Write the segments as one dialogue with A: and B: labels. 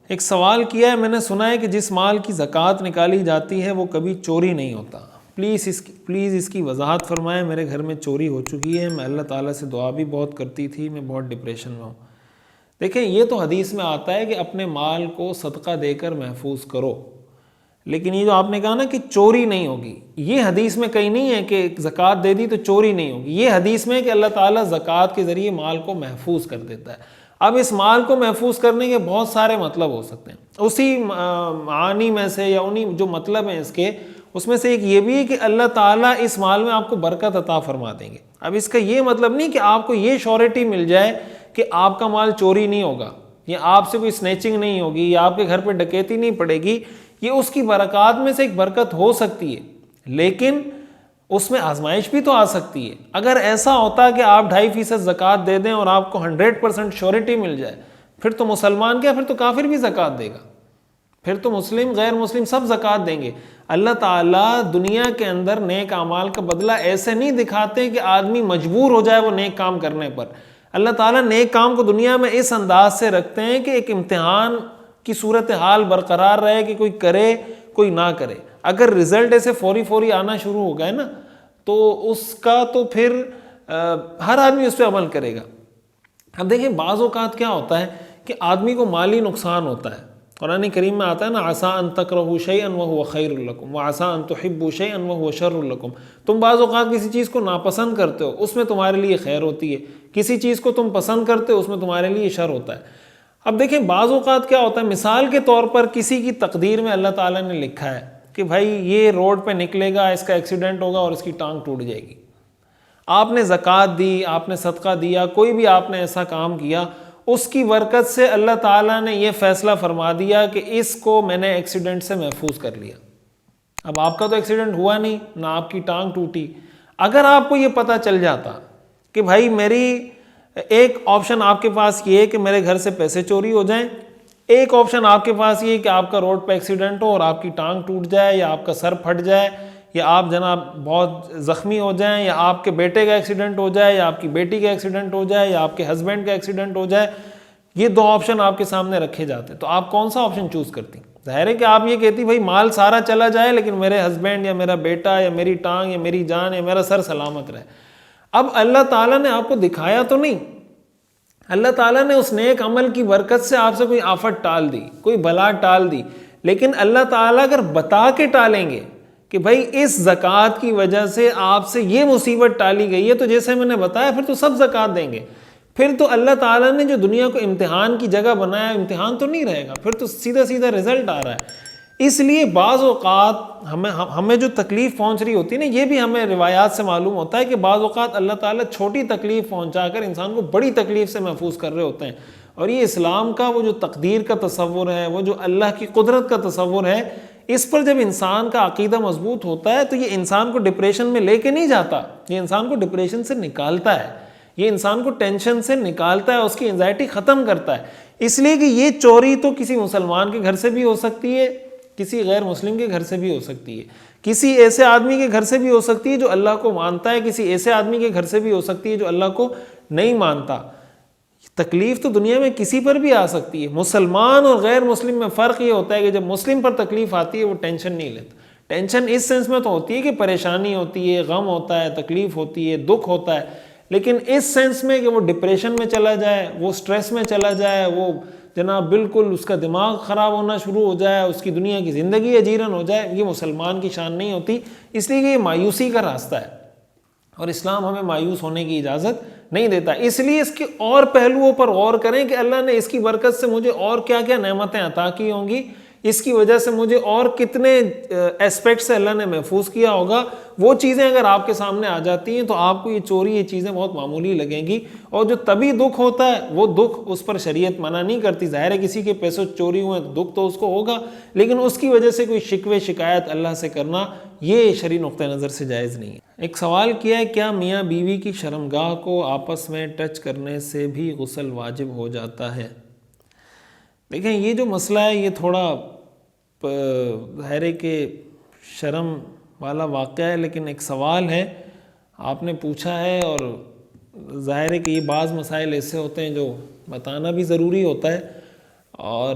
A: ایک سوال کیا ہے، میں نے سنا ہے کہ جس مال کی زکوٰۃ نکالی جاتی ہے وہ کبھی چوری نہیں ہوتا، پلیز اس کی وضاحت فرمائیں، میرے گھر میں چوری ہو چکی ہے، میں اللہ تعالیٰ سے دعا بھی بہت کرتی تھی، میں بہت ڈپریشن میں ہوں۔ دیکھیں، یہ تو حدیث میں آتا ہے کہ اپنے مال کو صدقہ دے کر محفوظ کرو، لیکن یہ جو آپ نے کہا نا کہ چوری نہیں ہوگی، یہ حدیث میں کہیں نہیں ہے کہ زکوٰۃ دے دی تو چوری نہیں ہوگی، یہ حدیث میں ہے کہ اللہ تعالیٰ زکوٰۃ کے ذریعے مال کو محفوظ کر دیتا ہے۔ اب اس مال کو محفوظ کرنے کے بہت سارے مطلب ہو سکتے ہیں، اسی معانی میں سے یا انہی جو مطلب ہیں اس میں سے ایک یہ بھی ہے کہ اللہ تعالیٰ اس مال میں آپ کو برکت عطا فرما دیں گے۔ اب اس کا یہ مطلب نہیں کہ آپ کو یہ شورٹی مل جائے کہ آپ کا مال چوری نہیں ہوگا، یا آپ سے کوئی سنیچنگ نہیں ہوگی، یا آپ کے گھر پہ ڈکیتی نہیں پڑے گی۔ یہ اس کی برکات میں سے ایک برکت ہو سکتی ہے، لیکن اس میں آزمائش بھی تو آ سکتی ہے۔ اگر ایسا ہوتا کہ آپ 2.5% زکوٰۃ دے دیں اور آپ کو 100% شورٹی مل جائے، پھر تو مسلمان کیا، پھر تو کافر بھی زکوٰۃ دے گا، پھر تو مسلم غیر مسلم سب زکوٰۃ دیں گے۔ اللہ تعالیٰ دنیا کے اندر نیک اعمال کا بدلہ ایسے نہیں دکھاتے کہ آدمی مجبور ہو جائے وہ نیک کام کرنے پر۔ اللہ تعالیٰ نیک کام کو دنیا میں اس انداز سے رکھتے ہیں کہ ایک امتحان کی صورتحال برقرار رہے کہ کوئی کرے کوئی نہ کرے۔ اگر رزلٹ ایسے فوری آنا شروع ہو گئے نا تو اس کا تو پھر ہر آدمی اس پہ عمل کرے گا۔ اب دیکھیں، بعض اوقات کیا ہوتا ہے کہ آدمی کو مالی نقصان ہوتا ہے، قرآن کریم میں آتا ہے نا، عسیٰ ان تکرہوا شیئا وہو خیر لکم وعسیٰ ان تحبوا شیئا وہو شر لکم۔ تم بعض اوقات کسی چیز کو ناپسند کرتے ہو، اس میں تمہارے لیے خیر ہوتی ہے، کسی چیز کو تم پسند کرتے ہو، اس میں تمہارے لیے شر ہوتا ہے۔ اب دیکھیں، بعض اوقات کیا ہوتا ہے، مثال کے طور پر کسی کی تقدیر میں اللہ تعالیٰ نے لکھا ہے کہ بھائی یہ روڈ پہ نکلے گا، اس کا ایکسیڈنٹ ہوگا اور اس کی ٹانگ ٹوٹ جائے گی۔ آپ نے زکوٰۃ دی، آپ نے صدقہ دیا، کوئی بھی آپ نے ایسا کام کیا، اس کی برکت سے اللہ تعالیٰ نے یہ فیصلہ فرما دیا کہ اس کو میں نے ایکسیڈنٹ سے محفوظ کر لیا۔ اب آپ کا تو ایکسیڈنٹ ہوا نہیں، نہ آپ کی ٹانگ ٹوٹی۔ اگر آپ کو یہ پتہ چل جاتا کہ بھائی میری ایک آپشن آپ کے پاس یہ ہے کہ میرے گھر سے پیسے چوری ہو جائیں، ایک آپشن آپ کے پاس یہ ہے کہ آپ کا روڈ پہ ایکسیڈنٹ ہو اور آپ کی ٹانگ ٹوٹ جائے، یا آپ کا سر پھٹ جائے، یا آپ جناب بہت زخمی ہو جائیں، یا آپ کے بیٹے کا ایکسیڈنٹ ہو جائے، یا آپ کی بیٹی کا ایکسیڈنٹ ہو جائے، یا آپ کے ہسبینڈ کا ایکسیڈنٹ ہو جائے، یہ 2 آپشن آپ کے سامنے رکھے جاتے ہیں، تو آپ کون سا آپشن چوز کرتی؟ ظاہر ہے کہ آپ یہ کہتی بھائی مال سارا چلا جائے لیکن میرے ہسبینڈ یا میرا بیٹا یا میری ٹانگ یا میری جان یا میرا سر سلامت رہے۔ اب اللہ تعالیٰ نے آپ کو دکھایا تو نہیں، اللہ تعالیٰ نے اس نیک عمل کی برکت سے آپ سے کوئی آفت ٹال دی، کوئی بلا ٹال دی، لیکن اللہ تعالیٰ اگر بتا کے ٹالیں گے کہ بھائی اس زکوٰۃ کی وجہ سے آپ سے یہ مصیبت ٹالی گئی ہے، تو جیسے میں نے بتایا پھر تو سب زکوٰۃ دیں گے۔ پھر تو اللہ تعالیٰ نے جو دنیا کو امتحان کی جگہ بنایا، امتحان تو نہیں رہے گا، پھر تو سیدھا رزلٹ آ رہا ہے۔ اس لیے بعض اوقات ہمیں جو تکلیف پہنچ رہی ہوتی ہے نا، یہ بھی ہمیں روایات سے معلوم ہوتا ہے کہ بعض اوقات اللہ تعالیٰ چھوٹی تکلیف پہنچا کر انسان کو بڑی تکلیف سے محفوظ کر رہے ہوتے ہیں۔ اور یہ اسلام کا وہ جو تقدیر کا تصور ہے، وہ جو اللہ کی قدرت کا تصور ہے، اس پر جب انسان کا عقیدہ مضبوط ہوتا ہے تو یہ انسان کو ڈپریشن میں لے کے نہیں جاتا، یہ انسان کو ڈپریشن سے نکالتا ہے، یہ انسان کو ٹینشن سے نکالتا ہے، اس کی انزائٹی ختم کرتا ہے۔ اس لیے کہ یہ چوری تو کسی مسلمان کے گھر سے بھی ہو سکتی ہے، کسی غیر مسلم کے گھر سے بھی ہو سکتی ہے، کسی ایسے آدمی کے گھر سے بھی ہو سکتی ہے جو اللہ کو مانتا ہے، کسی ایسے آدمی کے گھر سے بھی ہو سکتی ہے جو اللہ کو نہیں مانتا۔ تکلیف تو دنیا میں کسی پر بھی آ سکتی ہے۔ مسلمان اور غیر مسلم میں فرق یہ ہوتا ہے کہ جب مسلم پر تکلیف آتی ہے وہ ٹینشن نہیں لیتا۔ ٹینشن اس سینس میں تو ہوتی ہے کہ پریشانی ہوتی ہے، غم ہوتا ہے، تکلیف ہوتی ہے، دکھ ہوتا ہے، لیکن اس سینس میں کہ وہ ڈپریشن میں چلا جائے، وہ سٹریس میں چلا جائے، وہ جناب بالکل اس کا دماغ خراب ہونا شروع ہو جائے، اس کی دنیا کی زندگی اجیرن ہو جائے، یہ مسلمان کی شان نہیں ہوتی۔ اس لیے کہ یہ مایوسی کا راستہ ہے اور اسلام ہمیں مایوس ہونے کی اجازت نہیں دیتا۔ اس لیے اس کے اور پہلوؤں پر غور کریں کہ اللہ نے اس کی برکت سے مجھے اور کیا کیا نعمتیں عطا کی ہوں گی، اس کی وجہ سے مجھے اور کتنے اسپیکٹ سے اللہ نے محفوظ کیا ہوگا۔ وہ چیزیں اگر آپ کے سامنے آ جاتی ہیں تو آپ کو یہ چوری، یہ چیزیں بہت معمولی لگیں گی، اور جو طبی دکھ ہوتا ہے وہ دکھ اس پر شریعت منع نہیں کرتی۔ ظاہر ہے کسی کے پیسے چوری ہوئے تو دکھ تو اس کو ہوگا، لیکن اس کی وجہ سے کوئی شکوے شکایت اللہ سے کرنا یہ شرعی نقطہ نظر سے جائز نہیں ہے۔ ایک سوال کیا ہے، کیا میاں بیوی کی شرمگاہ کو آپس میں ٹچ کرنے سے بھی غسل واجب ہو جاتا ہے؟ دیکھیں، یہ جو مسئلہ ہے یہ تھوڑا ظاہر ہے کہ شرم والا واقعہ ہے، لیکن ایک سوال ہے آپ نے پوچھا ہے، اور ظاہر ہے کہ یہ بعض مسائل ایسے ہوتے ہیں جو بتانا بھی ضروری ہوتا ہے، اور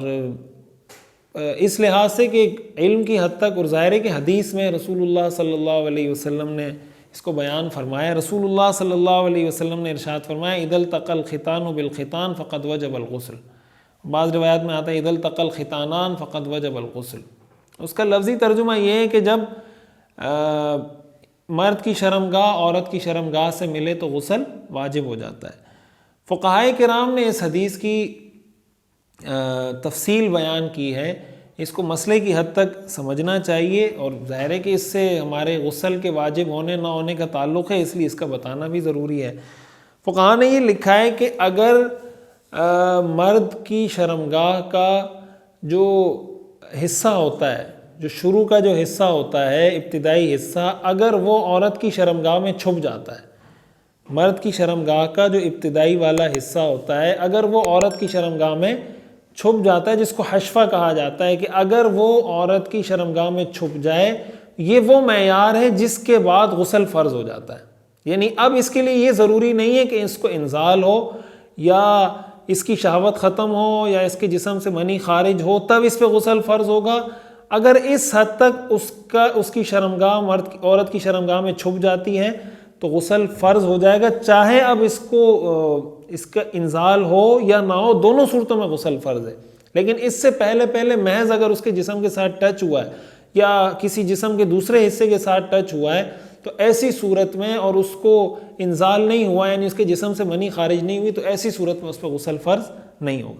A: اس لحاظ سے کہ علم کی حد تک، اور ظاہر ہے کہ حدیث میں رسول اللہ صلی اللہ علیہ وسلم نے اس کو بیان فرمایا. رسول اللہ صلی اللہ علیہ وسلم نے ارشاد فرمایا اذا التقى الختان بالختان فقد وجب الغسل. بعض روایات میں آتا ہے اذا التقى الختانان فقد وجب الغسل. اس کا لفظی ترجمہ یہ ہے کہ جب مرد کی شرمگاہ عورت کی شرمگاہ سے ملے تو غسل واجب ہو جاتا ہے. فقہائے کرام نے اس حدیث کی تفصیل بیان کی ہے. اس کو مسئلے کی حد تک سمجھنا چاہیے، اور ظاہر ہے کہ اس سے ہمارے غسل کے واجب ہونے نہ ہونے کا تعلق ہے، اس لیے اس کا بتانا بھی ضروری ہے. فقہاء نے یہ لکھا ہے کہ اگر مرد کی شرمگاہ کا جو حصہ ہوتا ہے، جو شروع کا جو حصہ ہوتا ہے، ابتدائی حصہ، اگر وہ عورت کی شرمگاہ میں چھپ جاتا ہے، مرد کی شرمگاہ کا جو ابتدائی والا حصہ ہوتا ہے اگر وہ عورت کی شرمگاہ میں چھپ جاتا ہے، جس کو حشفہ کہا جاتا ہے، کہ اگر وہ عورت کی شرمگاہ میں چھپ جائے، یہ وہ معیار ہے جس کے بعد غسل فرض ہو جاتا ہے. یعنی اب اس کے لیے یہ ضروری نہیں ہے کہ اس کو انزال ہو یا اس کی شہوت ختم ہو یا اس کے جسم سے منی خارج ہو تب اس پہ غسل فرض ہوگا. اگر اس حد تک اس کی شرمگاہ عورت کی شرمگاہ میں چھپ جاتی ہے تو غسل فرض ہو جائے گا، چاہے اب اس کا انزال ہو یا نہ ہو، دونوں صورتوں میں غسل فرض ہے. لیکن اس سے پہلے محض اگر اس کے جسم کے ساتھ ٹچ ہوا ہے یا کسی جسم کے دوسرے حصے کے ساتھ ٹچ ہوا ہے تو ایسی صورت میں، اور اس کو انزال نہیں ہوا یعنی اس کے جسم سے منی خارج نہیں ہوئی، تو ایسی صورت میں اس پہ غسل فرض نہیں ہوگا.